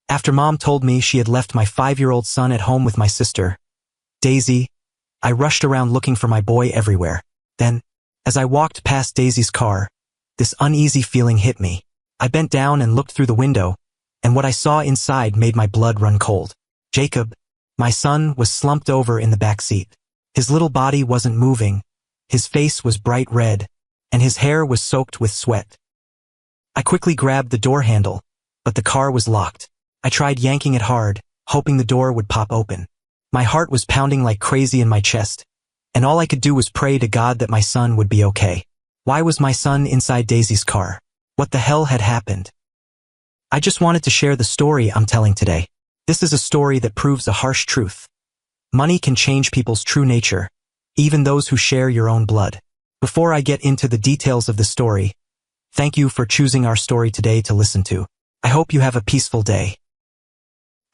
After Mom told me she had left my 5-year-old son at home with my sister, Daisy, I rushed around looking for my boy everywhere. Then, as I walked past Daisy's car, this uneasy feeling hit me. I bent down and looked through the window, and what I saw inside made my blood run cold. Jacob, my son, was slumped over in the back seat. His little body wasn't moving, his face was bright red, and his hair was soaked with sweat. I quickly grabbed the door handle, but the car was locked. I tried yanking it hard, hoping the door would pop open. My heart was pounding like crazy in my chest, and all I could do was pray to God that my son would be okay. Why was my son inside Daisy's car? What the hell had happened? I just wanted to share the story I'm telling today. This is a story that proves a harsh truth. Money can change people's true nature, even those who share your own blood. Before I get into the details of the story, thank you for choosing our story today to listen to. I hope you have a peaceful day.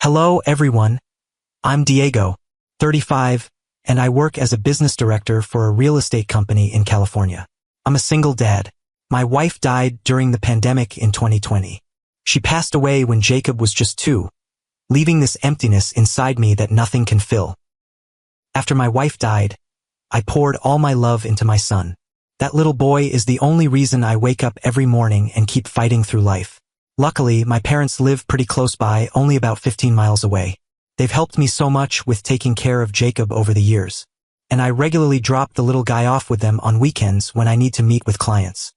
Hello everyone, I'm Diego, 35, and I work as a business director for a real estate company in California. I'm a single dad. My wife died during the pandemic in 2020. She passed away when Jacob was just 2, leaving this emptiness inside me that nothing can fill. After my wife died, I poured all my love into my son. That little boy is the only reason I wake up every morning and keep fighting through life. Luckily, my parents live pretty close by, only about 15 miles away. They've helped me so much with taking care of Jacob over the years, and I regularly drop the little guy off with them on weekends when I need to meet with clients.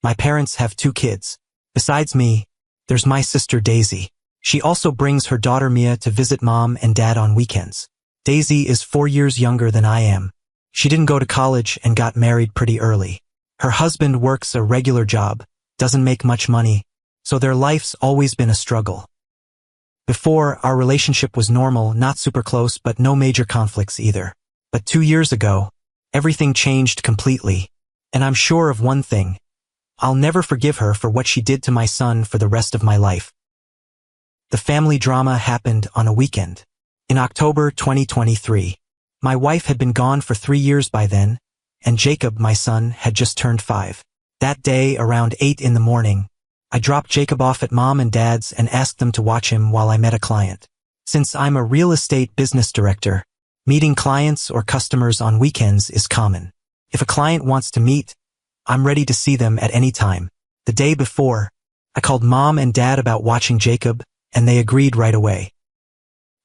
My parents have 2 kids. Besides me, there's my sister Daisy. She also brings her daughter Mia to visit Mom and Dad on weekends. Daisy is 4 years younger than I am. She didn't go to college and got married pretty early. Her husband works a regular job, doesn't make much money, so their life's always been a struggle. Before, our relationship was normal, not super close, but no major conflicts either. But 2 years ago, everything changed completely. And I'm sure of one thing. I'll never forgive her for what she did to my son for the rest of my life. The family drama happened on a weekend. In October 2023, my wife had been gone for 3 years by then, and Jacob, my son, had just turned 5. That day, around 8 in the morning, I dropped Jacob off at Mom and Dad's and asked them to watch him while I met a client. Since I'm a real estate business director, meeting clients or customers on weekends is common. If a client wants to meet, I'm ready to see them at any time. The day before, I called Mom and Dad about watching Jacob, and they agreed right away.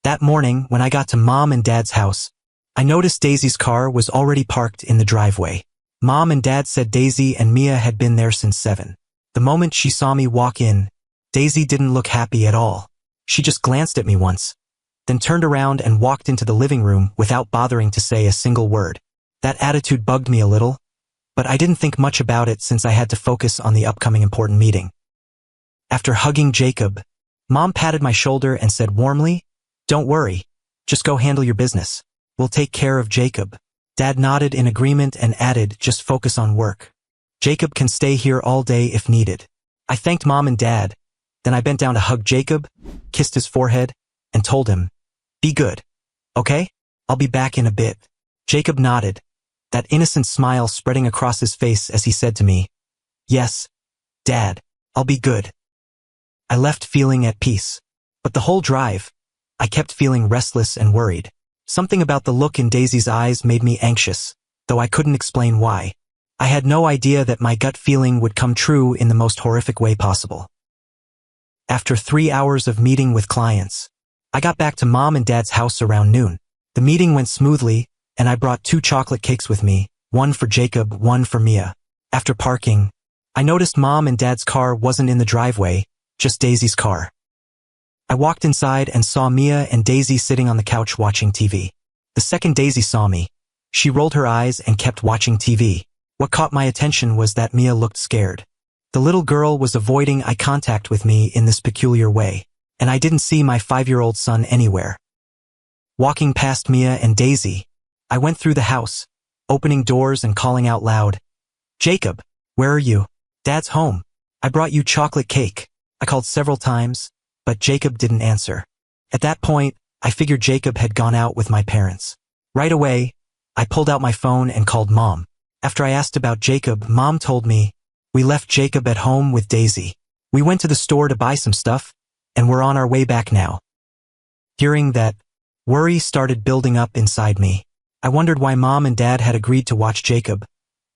That morning, when I got to Mom and Dad's house, I noticed Daisy's car was already parked in the driveway. Mom and Dad said Daisy and Mia had been there since 7. The moment she saw me walk in, Daisy didn't look happy at all. She just glanced at me once, then turned around and walked into the living room without bothering to say a single word. That attitude bugged me a little, but I didn't think much about it since I had to focus on the upcoming important meeting. After hugging Jacob, Mom patted my shoulder and said warmly, "Don't worry, just go handle your business. We'll take care of Jacob." Dad nodded in agreement and added, "Just focus on work. Jacob can stay here all day if needed." I thanked Mom and Dad, then I bent down to hug Jacob, kissed his forehead, and told him, "Be good, okay? I'll be back in a bit." Jacob nodded, that innocent smile spreading across his face as he said to me, "Yes, Dad, I'll be good." I left feeling at peace, but the whole drive, I kept feeling restless and worried. Something about the look in Daisy's eyes made me anxious, though I couldn't explain why. I had no idea that my gut feeling would come true in the most horrific way possible. After 3 hours of meeting with clients, I got back to Mom and Dad's house around noon. The meeting went smoothly, and I brought 2 chocolate cakes with me, one for Jacob, one for Mia. After parking, I noticed Mom and Dad's car wasn't in the driveway, just Daisy's car. I walked inside and saw Mia and Daisy sitting on the couch watching TV. The second Daisy saw me, she rolled her eyes and kept watching TV. What caught my attention was that Mia looked scared. The little girl was avoiding eye contact with me in this peculiar way, and I didn't see my 5-year-old son anywhere. Walking past Mia and Daisy, I went through the house, opening doors and calling out loud, "Jacob, where are you? Dad's home. I brought you chocolate cake." I called several times, but Jacob didn't answer. At that point, I figured Jacob had gone out with my parents. Right away, I pulled out my phone and called Mom. After I asked about Jacob, Mom told me, "We left Jacob at home with Daisy. We went to the store to buy some stuff, and we're on our way back now. Hearing that, worry started building up inside me. I wondered why Mom and Dad had agreed to watch Jacob,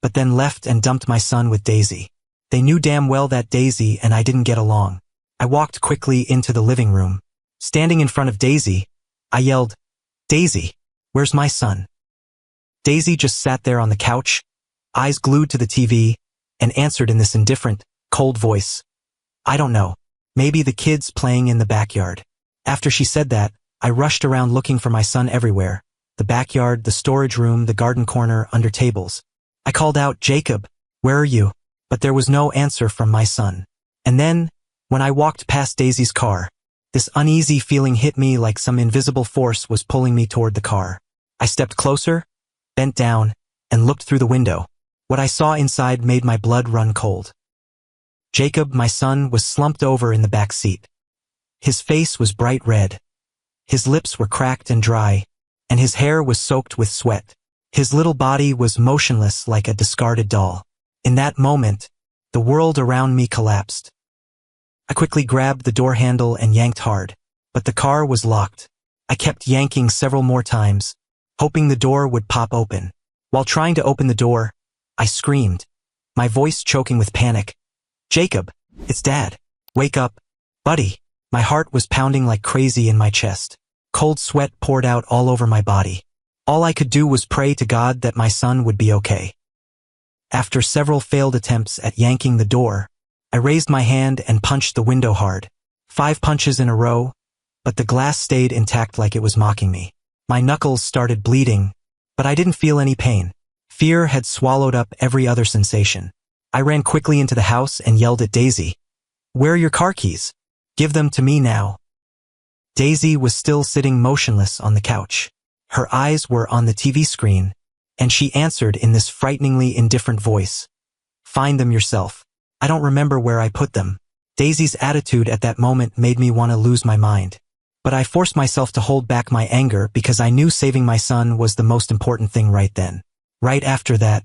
but then left and dumped my son with Daisy. They knew damn well that Daisy and I didn't get along. I walked quickly into the living room. Standing in front of Daisy, I yelled, "Daisy, where's my son?" Daisy just sat there on the couch, eyes glued to the TV, and answered in this indifferent, cold voice, "I don't know. Maybe the kid's playing in the backyard." After she said that, I rushed around looking for my son everywhere. The backyard, the storage room, the garden corner, under tables. I called out, "Jacob, where are you?" But there was no answer from my son. And then, when I walked past Daisy's car, this uneasy feeling hit me like some invisible force was pulling me toward the car. I stepped closer, bent down, and looked through the window. What I saw inside made my blood run cold. Jacob, my son, was slumped over in the back seat. His face was bright red. His lips were cracked and dry, and his hair was soaked with sweat. His little body was motionless like a discarded doll. In that moment, the world around me collapsed. I quickly grabbed the door handle and yanked hard, but the car was locked. I kept yanking several more times, hoping the door would pop open. While trying to open the door, I screamed, my voice choking with panic. "Jacob, it's Dad. Wake up, buddy." My heart was pounding like crazy in my chest. Cold sweat poured out all over my body. All I could do was pray to God that my son would be okay. After several failed attempts at yanking the door, I raised my hand and punched the window hard. 5 punches in a row, but the glass stayed intact like it was mocking me. My knuckles started bleeding, but I didn't feel any pain. Fear had swallowed up every other sensation. I ran quickly into the house and yelled at Daisy, "Where are your car keys? Give them to me now." Daisy was still sitting motionless on the couch. Her eyes were on the TV screen, and she answered in this frighteningly indifferent voice, "Find them yourself. I don't remember where I put them." Daisy's attitude at that moment made me want to lose my mind. But I forced myself to hold back my anger because I knew saving my son was the most important thing right then. Right after that,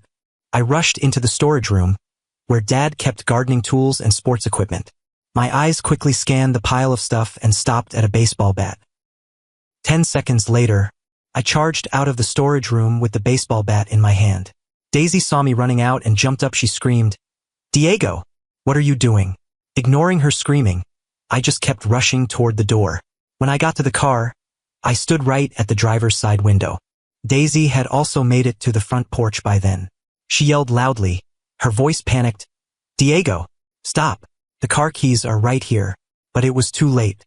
I rushed into the storage room, where Dad kept gardening tools and sports equipment. My eyes quickly scanned the pile of stuff and stopped at a baseball bat. 10 seconds later, I charged out of the storage room with the baseball bat in my hand. Daisy saw me running out and jumped up. She screamed, "Diego, what are you doing?" Ignoring her screaming, I just kept rushing toward the door. When I got to the car, I stood right at the driver's side window. Daisy had also made it to the front porch by then. She yelled loudly, her voice panicked, "Diego, stop. The car keys are right here." But it was too late.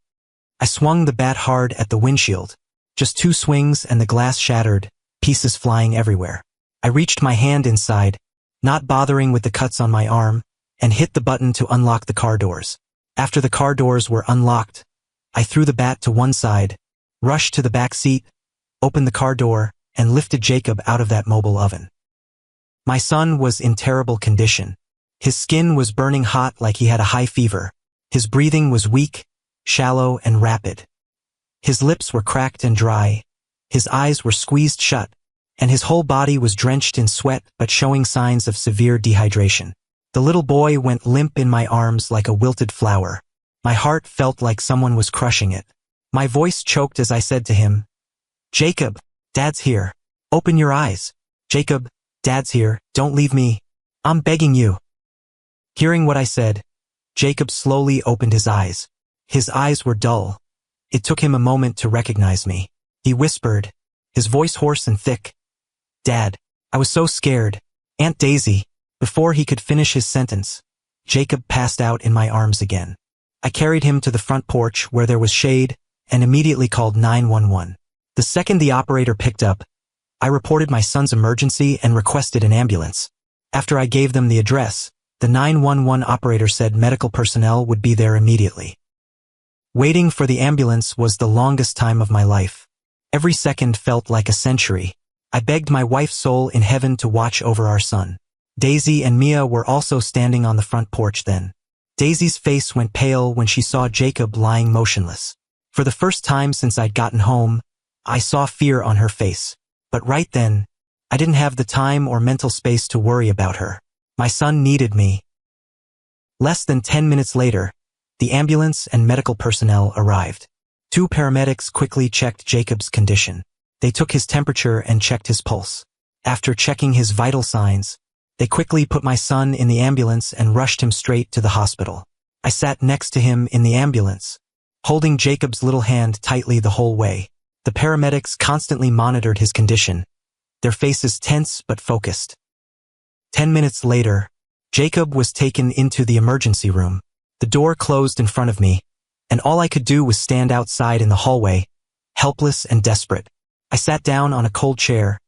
I swung the bat hard at the windshield. Just 2 swings and the glass shattered, pieces flying everywhere. I reached my hand inside, not bothering with the cuts on my arm, and hit the button to unlock the car doors. After the car doors were unlocked, I threw the bat to one side, rushed to the back seat, opened the car door, and lifted Jacob out of that mobile oven. My son was in terrible condition. His skin was burning hot like he had a high fever. His breathing was weak, shallow, and rapid. His lips were cracked and dry, his eyes were squeezed shut, and his whole body was drenched in sweat but showing signs of severe dehydration. The little boy went limp in my arms like a wilted flower. My heart felt like someone was crushing it. My voice choked as I said to him, "Jacob, Dad's here. Open your eyes. Jacob, Dad's here. Don't leave me. I'm begging you." Hearing what I said, Jacob slowly opened his eyes. His eyes were dull. It took him a moment to recognize me. He whispered, his voice hoarse and thick, "Dad, I was so scared. Aunt Daisy." Before he could finish his sentence, Jacob passed out in my arms again. I carried him to the front porch where there was shade and immediately called 911. The second the operator picked up, I reported my son's emergency and requested an ambulance. After I gave them the address, the 911 operator said medical personnel would be there immediately. Waiting for the ambulance was the longest time of my life. Every second felt like a century. I begged my wife's soul in heaven to watch over our son. Daisy and Mia were also standing on the front porch then. Daisy's face went pale when she saw Jacob lying motionless. For the first time since I'd gotten home, I saw fear on her face. But right then, I didn't have the time or mental space to worry about her. My son needed me. Less than 10 minutes later, The ambulance and medical personnel arrived. 2 paramedics quickly checked Jacob's condition. They took his temperature and checked his pulse. After checking his vital signs, they quickly put my son in the ambulance and rushed him straight to the hospital. I sat next to him in the ambulance, holding Jacob's little hand tightly the whole way. The paramedics constantly monitored his condition, their faces tense but focused. 10 minutes later, Jacob was taken into the emergency room. The door closed in front of me, and all I could do was stand outside in the hallway, helpless and desperate. I sat down on a cold chair,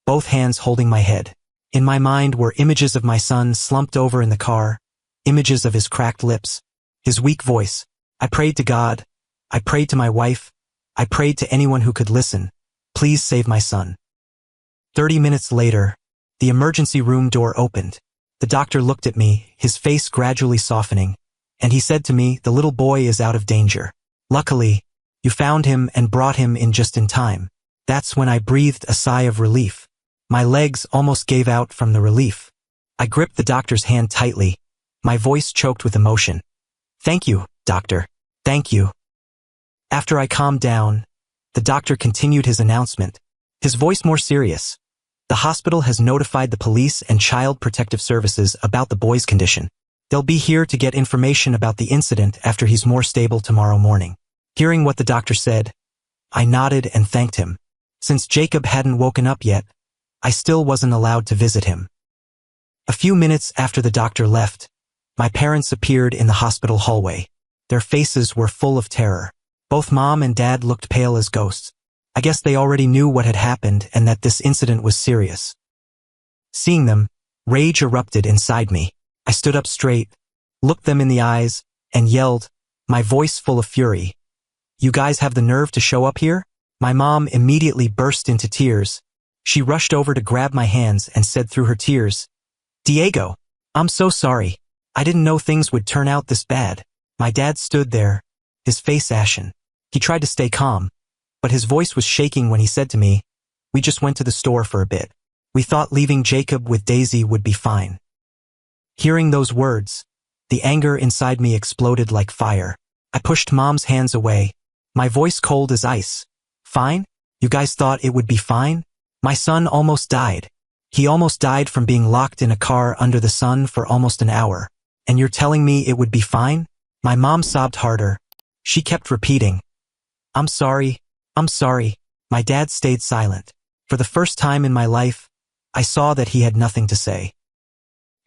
both hands holding my head. In my mind were images of my son slumped over in the car, images of his cracked lips, his weak voice. I prayed to God. I prayed to my wife. I prayed to anyone who could listen. Please save my son. 30 minutes later, the emergency room door opened. The doctor looked at me, his face gradually softening, and he said to me, "The little boy is out of danger. Luckily, you found him and brought him in just in time." That's when I breathed a sigh of relief. My legs almost gave out from the relief. I gripped the doctor's hand tightly, my voice choked with emotion. "Thank you, doctor. Thank you." After I calmed down, the doctor continued his announcement, his voice more serious. "The hospital has notified the police and Child Protective Services about the boy's condition. They'll be here to get information about the incident after he's more stable tomorrow morning." Hearing what the doctor said, I nodded and thanked him. Since Jacob hadn't woken up yet, I still wasn't allowed to visit him. A few minutes after the doctor left, my parents appeared in the hospital hallway. Their faces were full of terror. Both Mom and Dad looked pale as ghosts. I guess they already knew what had happened and that this incident was serious. Seeing them, rage erupted inside me. I stood up straight, looked them in the eyes, and yelled, my voice full of fury, "You guys have the nerve to show up here?" My mom immediately burst into tears. She rushed over to grab my hands and said through her tears, "Diego, I'm so sorry. I didn't know things would turn out this bad." My dad stood there, his face ashen. He tried to stay calm, but his voice was shaking when he said to me, "We just went to the store for a bit. We thought leaving Jacob with Daisy would be fine." Hearing those words, the anger inside me exploded like fire. I pushed Mom's hands away, my voice cold as ice. "Fine? You guys thought it would be fine? My son almost died. He almost died from being locked in a car under the sun for almost an hour. And you're telling me it would be fine?" My mom sobbed harder. She kept repeating, I'm sorry. My dad stayed silent. For the first time in my life, I saw that he had nothing to say.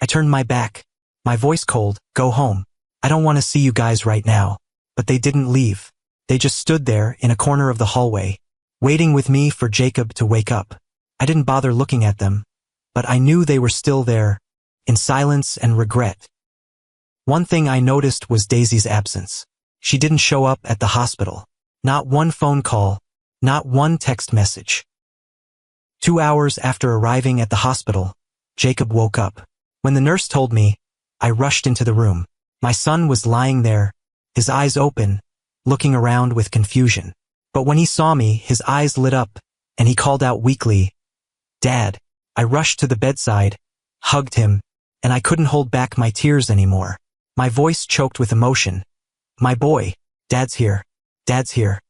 I turned my back, my voice cold, "Go home. I don't want to see you guys right now." But they didn't leave. They just stood there in a corner of the hallway, waiting with me for Jacob to wake up. I didn't bother looking at them, but I knew they were still there, in silence and regret. One thing I noticed was Daisy's absence. She didn't show up at the hospital. Not one phone call, not one text message. 2 hours after arriving at the hospital, Jacob woke up. When the nurse told me, I rushed into the room. My son was lying there, his eyes open, looking around with confusion. But when he saw me, his eyes lit up, and he called out weakly, "Dad." I rushed to the bedside, hugged him, and I couldn't hold back my tears anymore. My voice choked with emotion. "My boy, Dad's here. Dad's here."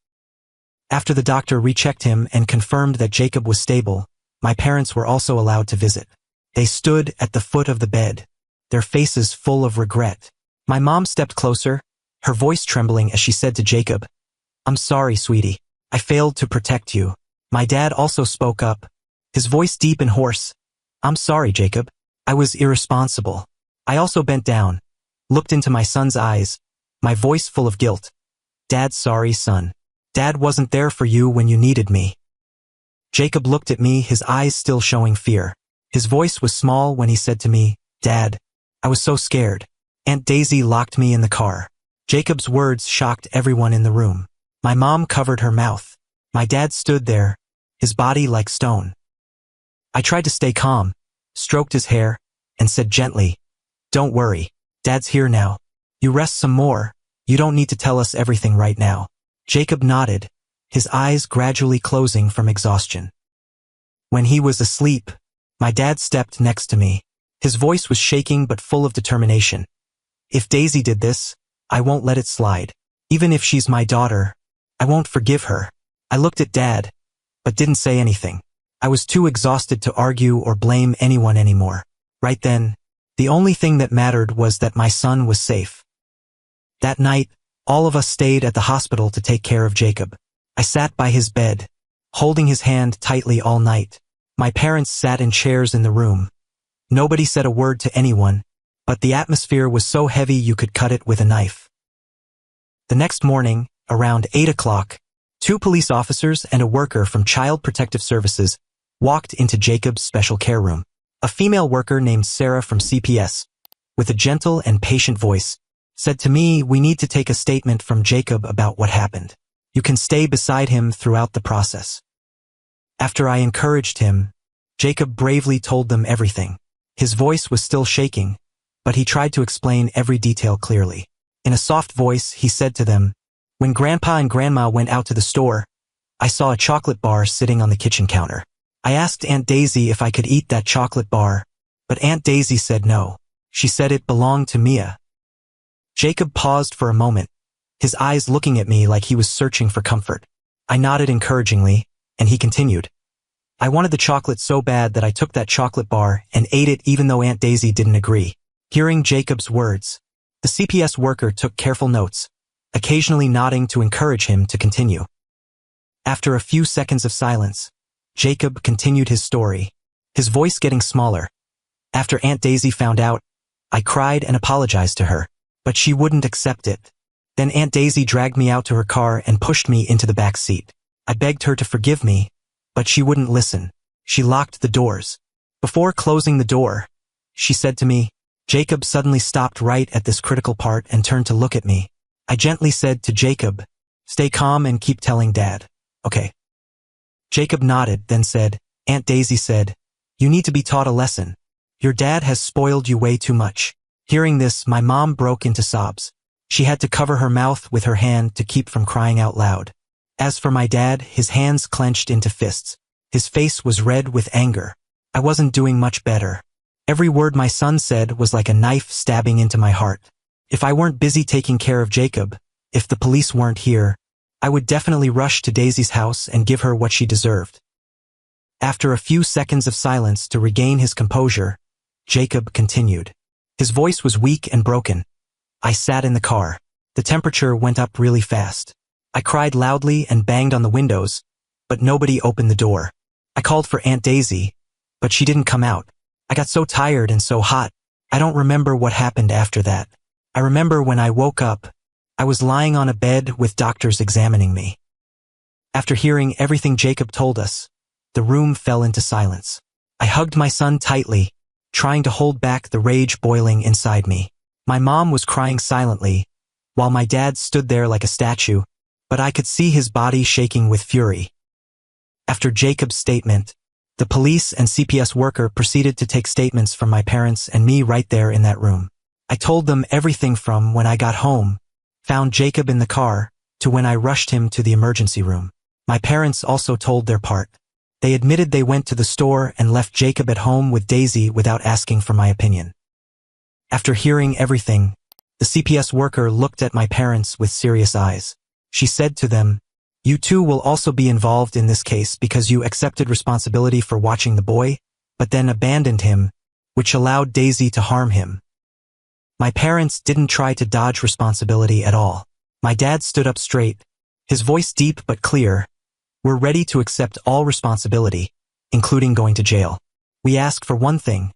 After the doctor rechecked him and confirmed that Jacob was stable, my parents were also allowed to visit. They stood at the foot of the bed, their faces full of regret. My mom stepped closer, her voice trembling as she said to Jacob, "I'm sorry, sweetie. I failed to protect you." My dad also spoke up, his voice deep and hoarse. "I'm sorry, Jacob. I was irresponsible." I also bent down, looked into my son's eyes, my voice full of guilt. "Dad's sorry, son. Dad wasn't there for you when you needed me." Jacob looked at me, his eyes still showing fear. His voice was small when he said to me, "Dad, I was so scared. Aunt Daisy locked me in the car." Jacob's words shocked everyone in the room. My mom covered her mouth. My dad stood there, his body like stone. I tried to stay calm, stroked his hair, and said gently, "Don't worry. Dad's here now. You rest some more. You don't need to tell us everything right now." Jacob nodded, his eyes gradually closing from exhaustion. When he was asleep, my dad stepped next to me. His voice was shaking but full of determination. "If Daisy did this, I won't let it slide. Even if she's my daughter, I won't forgive her. I looked at Dad, but didn't say anything. I was too exhausted to argue or blame anyone anymore. Right then, the only thing that mattered was that my son was safe. That night, all of us stayed at the hospital to take care of Jacob. I sat by his bed, holding his hand tightly all night. My parents sat in chairs in the room. Nobody said a word to anyone, but the atmosphere was so heavy you could cut it with a knife. The next morning, around 8 o'clock, 2 police officers and a worker from Child Protective Services walked into Jacob's special care room. A female worker named Sarah from CPS, with a gentle and patient voice, said to me, "We need to take a statement from Jacob about what happened. You can stay beside him throughout the process." After I encouraged him, Jacob bravely told them everything. His voice was still shaking, but he tried to explain every detail clearly. In a soft voice, he said to them, "When Grandpa and Grandma went out to the store, I saw a chocolate bar sitting on the kitchen counter. I asked Aunt Daisy if I could eat that chocolate bar, but Aunt Daisy said no. She said it belonged to Mia." Jacob paused for a moment, his eyes looking at me like he was searching for comfort. I nodded encouragingly, and he continued, "I wanted the chocolate so bad that I took that chocolate bar and ate it even though Aunt Daisy didn't agree." Hearing Jacob's words, the CPS worker took careful notes, occasionally nodding to encourage him to continue. After a few seconds of silence, Jacob continued his story, his voice getting smaller. "After Aunt Daisy found out, I cried and apologized to her, but she wouldn't accept it. Then Aunt Daisy dragged me out to her car and pushed me into the back seat. I begged her to forgive me, but she wouldn't listen. She locked the doors. Before closing the door, she said to me," Jacob suddenly stopped right at this critical part and turned to look at me. I gently said to Jacob, "Stay calm and keep telling Dad, okay?" Jacob nodded, then said, "Aunt Daisy said, you need to be taught a lesson. Your dad has spoiled you way too much." Hearing this, my mom broke into sobs. She had to cover her mouth with her hand to keep from crying out loud. As for my dad, his hands clenched into fists. His face was red with anger. I wasn't doing much better. Every word my son said was like a knife stabbing into my heart. If I weren't busy taking care of Jacob, if the police weren't here, I would definitely rush to Daisy's house and give her what she deserved. After a few seconds of silence to regain his composure, Jacob continued. His voice was weak and broken. I sat in the car. The temperature went up really fast. I cried loudly and banged on the windows, but nobody opened the door. I called for Aunt Daisy, but she didn't come out. I got so tired and so hot. I don't remember what happened after that. I remember when I woke up, I was lying on a bed with doctors examining me. After hearing everything Jacob told us, the room fell into silence. I hugged my son tightly, trying to hold back the rage boiling inside me. My mom was crying silently, while my dad stood there like a statue, but I could see his body shaking with fury. After Jacob's statement, the police and CPS worker proceeded to take statements from my parents and me right there in that room. I told them everything from when I got home, found Jacob in the car, to when I rushed him to the emergency room. My parents also told their part. They admitted they went to the store and left Jacob at home with Daisy without asking for my opinion. After hearing everything, the CPS worker looked at my parents with serious eyes. She said to them, "You two will also be involved in this case because you accepted responsibility for watching the boy, but then abandoned him, which allowed Daisy to harm him." My parents didn't try to dodge responsibility at all. My dad stood up straight, his voice deep but clear. "We're ready to accept all responsibility, including going to jail. We ask for one thing.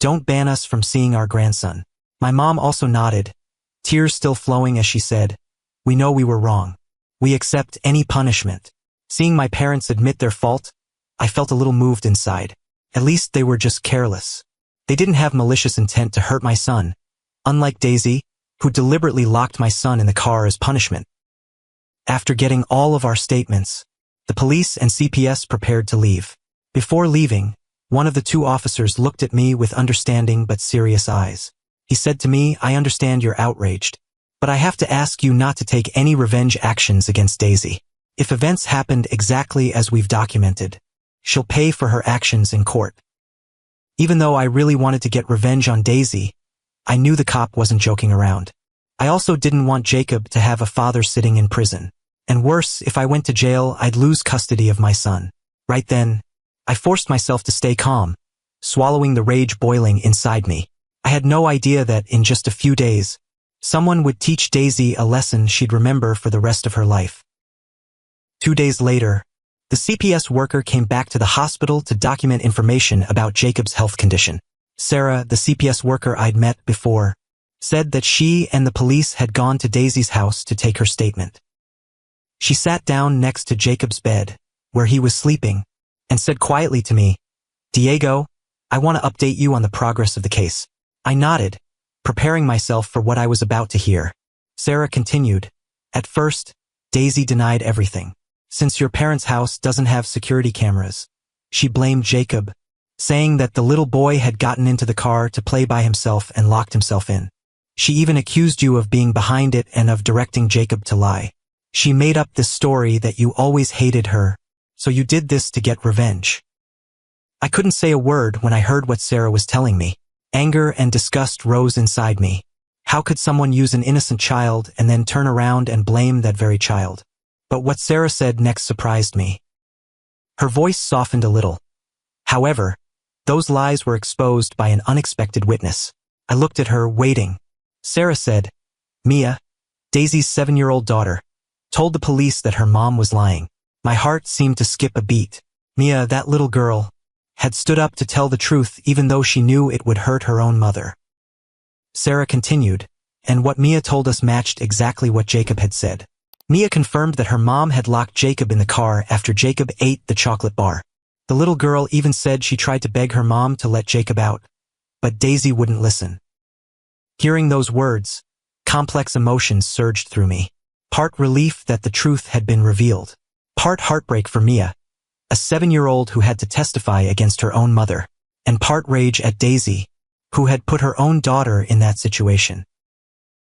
Don't ban us from seeing our grandson." My mom also nodded, tears still flowing as she said, "We know we were wrong. We accept any punishment." Seeing my parents admit their fault, I felt a little moved inside. At least they were just careless. They didn't have malicious intent to hurt my son, unlike Daisy, who deliberately locked my son in the car as punishment. After getting all of our statements, the police and CPS prepared to leave. Before leaving, one of the 2 officers looked at me with understanding but serious eyes. He said to me, "I understand you're outraged, but I have to ask you not to take any revenge actions against Daisy. If events happened exactly as we've documented, she'll pay for her actions in court." Even though I really wanted to get revenge on Daisy, I knew the cop wasn't joking around. I also didn't want Jacob to have a father sitting in prison. And worse, if I went to jail, I'd lose custody of my son. Right then, I forced myself to stay calm, swallowing the rage boiling inside me. I had no idea that in just a few days, someone would teach Daisy a lesson she'd remember for the rest of her life. 2 days later, the CPS worker came back to the hospital to document information about Jacob's health condition. Sarah, the CPS worker I'd met before, said that she and the police had gone to Daisy's house to take her statement. She sat down next to Jacob's bed, where he was sleeping, and said quietly to me, "Diego, I want to update you on the progress of the case." I nodded, preparing myself for what I was about to hear. Sarah continued, "At first, Daisy denied everything. Since your parents' house doesn't have security cameras, she blamed Jacob, saying that the little boy had gotten into the car to play by himself and locked himself in. She even accused you of being behind it and of directing Jacob to lie. She made up this story that you always hated her, so you did this to get revenge." I couldn't say a word when I heard what Sarah was telling me. Anger and disgust rose inside me. How could someone use an innocent child and then turn around and blame that very child? But what Sarah said next surprised me. Her voice softened a little. However, those lies were exposed by an unexpected witness. I looked at her, waiting. Sarah said, "Mia, Daisy's 7-year-old daughter, told the police that her mom was lying." My heart seemed to skip a beat. Mia, that little girl, had stood up to tell the truth even though she knew it would hurt her own mother. Sarah continued, and what Mia told us matched exactly what Jacob had said. Mia confirmed that her mom had locked Jacob in the car after Jacob ate the chocolate bar. The little girl even said she tried to beg her mom to let Jacob out, but Daisy wouldn't listen. Hearing those words, complex emotions surged through me. Part relief that the truth had been revealed. Part heartbreak for Mia, a 7-year-old who had to testify against her own mother. And part rage at Daisy, who had put her own daughter in that situation.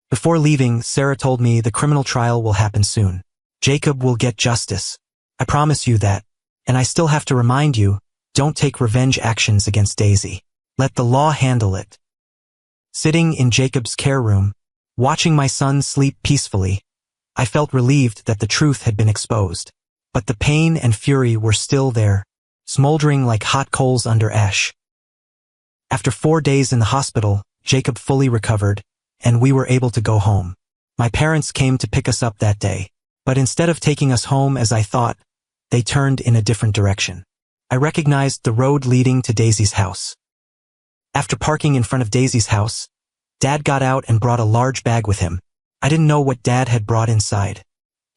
Before leaving, Sarah told me the criminal trial will happen soon. Jacob will get justice. I promise you that. And I still have to remind you, don't take revenge actions against Daisy. Let the law handle it. Sitting in Jacob's care room, watching my son sleep peacefully, I felt relieved that the truth had been exposed. But the pain and fury were still there, smoldering like hot coals under ash. After 4 days in the hospital, Jacob fully recovered, and we were able to go home. My parents came to pick us up that day, but instead of taking us home as I thought, they turned in a different direction. I recognized the road leading to Daisy's house. After parking in front of Daisy's house, Dad got out and brought a large bag with him. I didn't know what Dad had brought inside.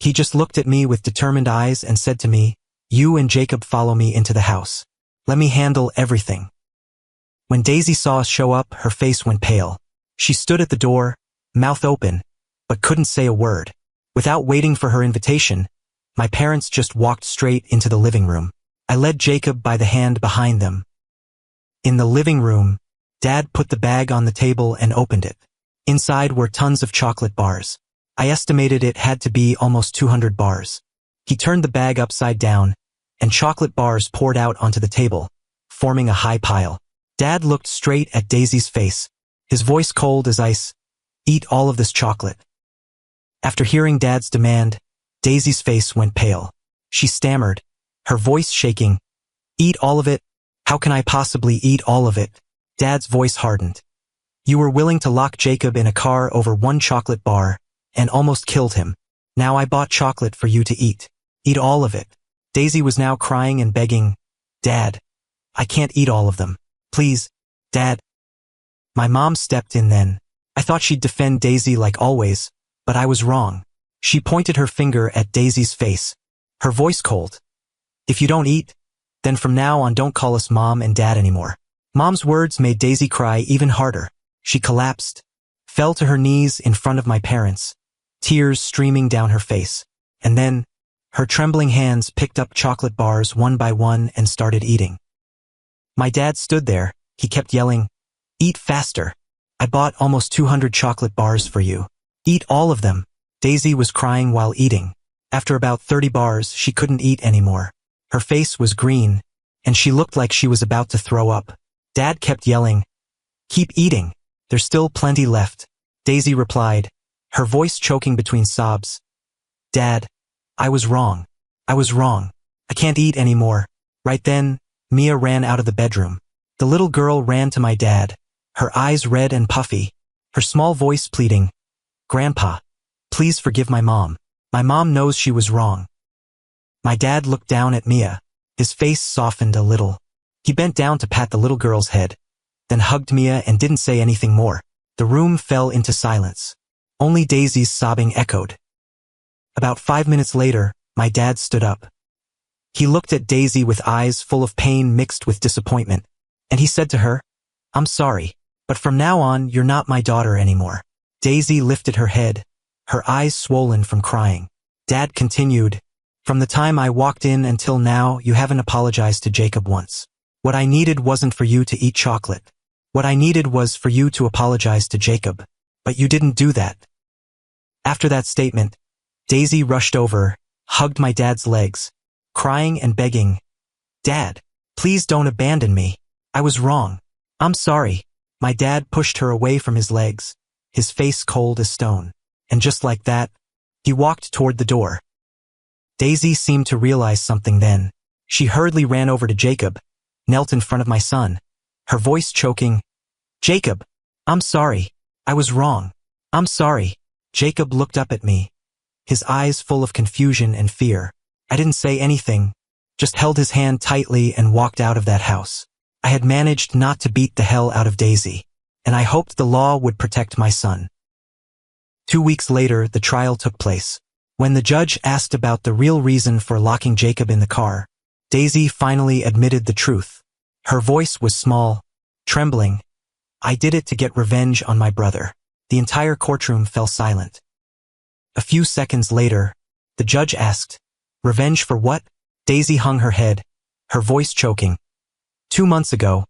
He just looked at me with determined eyes and said to me, "You and Jacob follow me into the house. Let me handle everything." When Daisy saw us show up, her face went pale. She stood at the door, mouth open, but couldn't say a word. Without waiting for her invitation, my parents just walked straight into the living room. I led Jacob by the hand behind them. In the living room, Dad put the bag on the table and opened it. Inside were tons of chocolate bars. I estimated it had to be almost 200 bars. He turned the bag upside down, and chocolate bars poured out onto the table, forming a high pile. Dad looked straight at Daisy's face, his voice cold as ice. "Eat all of this chocolate." After hearing Dad's demand, Daisy's face went pale. She stammered, her voice shaking. "Eat all of it? How can I possibly eat all of it?" Dad's voice hardened. "You were willing to lock Jacob in a car over one chocolate bar and almost killed him. Now I bought chocolate for you to eat. Eat all of it." Daisy was now crying and begging, "Dad, I can't eat all of them. Please, Dad." My mom stepped in then. I thought she'd defend Daisy like always, but I was wrong. She pointed her finger at Daisy's face, her voice cold. "If you don't eat, then from now on don't call us Mom and Dad anymore." Mom's words made Daisy cry even harder. She collapsed, fell to her knees in front of my parents, tears streaming down her face. And then, her trembling hands picked up chocolate bars one by one and started eating. My dad stood there. He kept yelling, "Eat faster. I bought almost 200 chocolate bars for you. Eat all of them." Daisy was crying while eating. After about 30 bars, she couldn't eat anymore. Her face was green, and she looked like she was about to throw up. Dad kept yelling, "Keep eating. There's still plenty left." Daisy replied, her voice choking between sobs. "Dad, I was wrong. I was wrong. I can't eat anymore." Right then, Mia ran out of the bedroom. The little girl ran to my dad, her eyes red and puffy, her small voice pleading, "Grandpa, please forgive my mom. My mom knows she was wrong." My dad looked down at Mia. His face softened a little. He bent down to pat the little girl's head, then hugged Mia and didn't say anything more. The room fell into silence. Only Daisy's sobbing echoed. About 5 minutes later, my dad stood up. He looked at Daisy with eyes full of pain mixed with disappointment, and he said to her, "I'm sorry, but from now on, you're not my daughter anymore." Daisy lifted her head, her eyes swollen from crying. Dad continued, "From the time I walked in until now, you haven't apologized to Jacob once. What I needed wasn't for you to eat chocolate. What I needed was for you to apologize to Jacob. But you didn't do that." After that statement, Daisy rushed over, hugged my dad's legs, crying and begging, "Dad, please don't abandon me. I was wrong. I'm sorry." My dad pushed her away from his legs, his face cold as stone. And just like that, he walked toward the door. Daisy seemed to realize something then. She hurriedly ran over to Jacob, knelt in front of my son, her voice choking, "Jacob, I'm sorry. I was wrong. I'm sorry." Jacob looked up at me, his eyes full of confusion and fear. I didn't say anything, just held his hand tightly and walked out of that house. I had managed not to beat the hell out of Daisy, and I hoped the law would protect my son. 2 weeks later, the trial took place. When the judge asked about the real reason for locking Jacob in the car, Daisy finally admitted the truth. Her voice was small, trembling. "I did it to get revenge on my brother." The entire courtroom fell silent. A few seconds later, the judge asked, "Revenge for what?" Daisy hung her head, her voice choking. 2 months ago,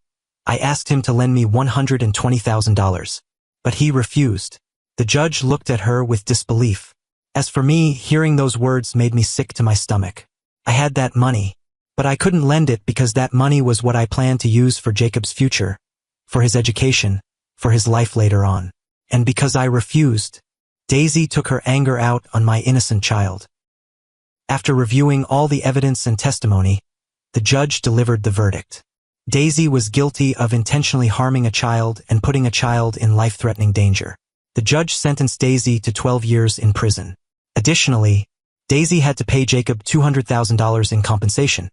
I asked him to lend me $120,000, but he refused." The judge looked at her with disbelief. As for me, hearing those words made me sick to my stomach. I had that money, but I couldn't lend it because that money was what I planned to use for Jacob's future, for his education, for his life later on. And because I refused, Daisy took her anger out on my innocent child. After reviewing all the evidence and testimony, the judge delivered the verdict. Daisy was guilty of intentionally harming a child and putting a child in life-threatening danger. The judge sentenced Daisy to 12 years in prison. Additionally, Daisy had to pay Jacob $200,000 in compensation,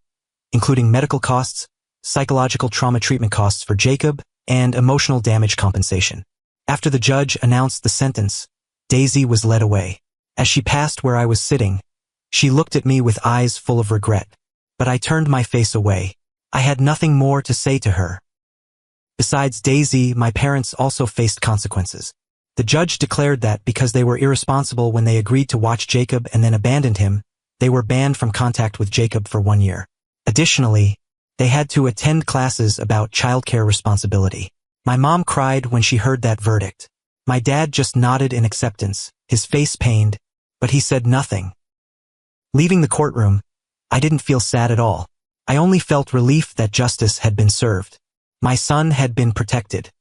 including medical costs, psychological trauma treatment costs for Jacob, and emotional damage compensation. After the judge announced the sentence, Daisy was led away. As she passed where I was sitting, she looked at me with eyes full of regret, but I turned my face away. I had nothing more to say to her. Besides Daisy, my parents also faced consequences. The judge declared that because they were irresponsible when they agreed to watch Jacob and then abandoned him, they were banned from contact with Jacob for 1 year. Additionally, they had to attend classes about childcare responsibility. My mom cried when she heard that verdict. My dad just nodded in acceptance, his face pained, but he said nothing. Leaving the courtroom, I didn't feel sad at all. I only felt relief that justice had been served. My son had been protected.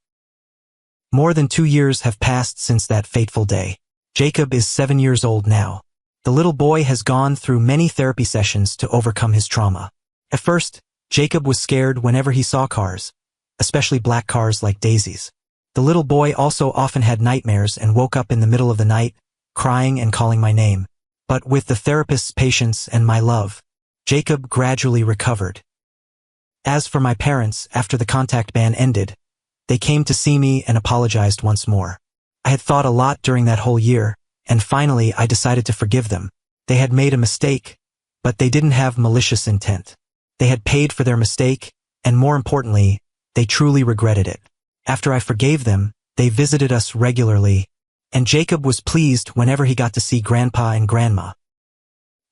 More than 2 years have passed since that fateful day. Jacob is 7 years old now. The little boy has gone through many therapy sessions to overcome his trauma. At first, Jacob was scared whenever he saw cars, especially black cars like Daisy's. The little boy also often had nightmares and woke up in the middle of the night, crying and calling my name. But with the therapist's patience and my love, Jacob gradually recovered. As for my parents, after the contact ban ended, they came to see me and apologized once more. I had thought a lot during that whole year, and finally I decided to forgive them. They had made a mistake, but they didn't have malicious intent. They had paid for their mistake, and more importantly, they truly regretted it. After I forgave them, they visited us regularly, and Jacob was pleased whenever he got to see Grandpa and Grandma.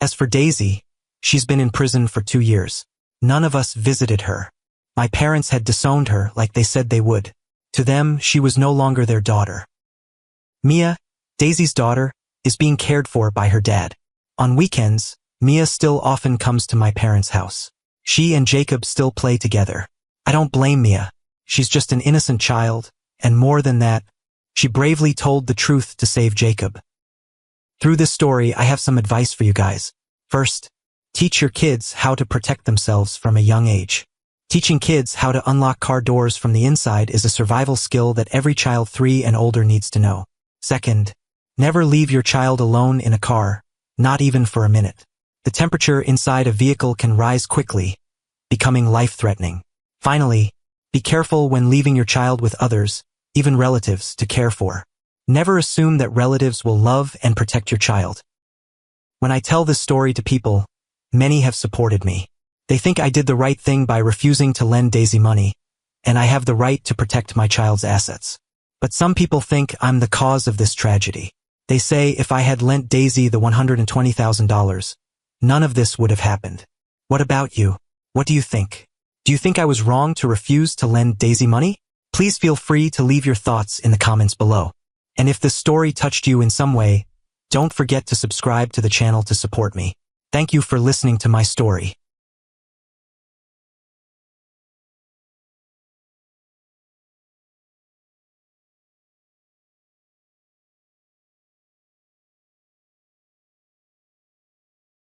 As for Daisy, she's been in prison for 2 years. None of us visited her. My parents had disowned her like they said they would. To them, she was no longer their daughter. Mia, Daisy's daughter, is being cared for by her dad. On weekends, Mia still often comes to my parents' house. She and Jacob still play together. I don't blame Mia. She's just an innocent child, and more than that, She bravely told the truth to save Jacob. Through this story, I have some advice for you guys. First, teach your kids how to protect themselves from a young age. Teaching kids how to unlock car doors from the inside is a survival skill that every child 3 and older needs to know. Second, never leave your child alone in a car, not even for a minute. The temperature inside a vehicle can rise quickly, becoming life-threatening. Finally, be careful when leaving your child with others, even relatives, to care for. Never assume that relatives will love and protect your child. When I tell this story to people, many have supported me. They think I did the right thing by refusing to lend Daisy money, and I have the right to protect my child's assets. But some people think I'm the cause of this tragedy. They say if I had lent Daisy the $120,000, none of this would have happened. What about you? What do you think? Do you think I was wrong to refuse to lend Daisy money? Please feel free to leave your thoughts in the comments below. And if this story touched you in some way, don't forget to subscribe to the channel to support me. Thank you for listening to my story.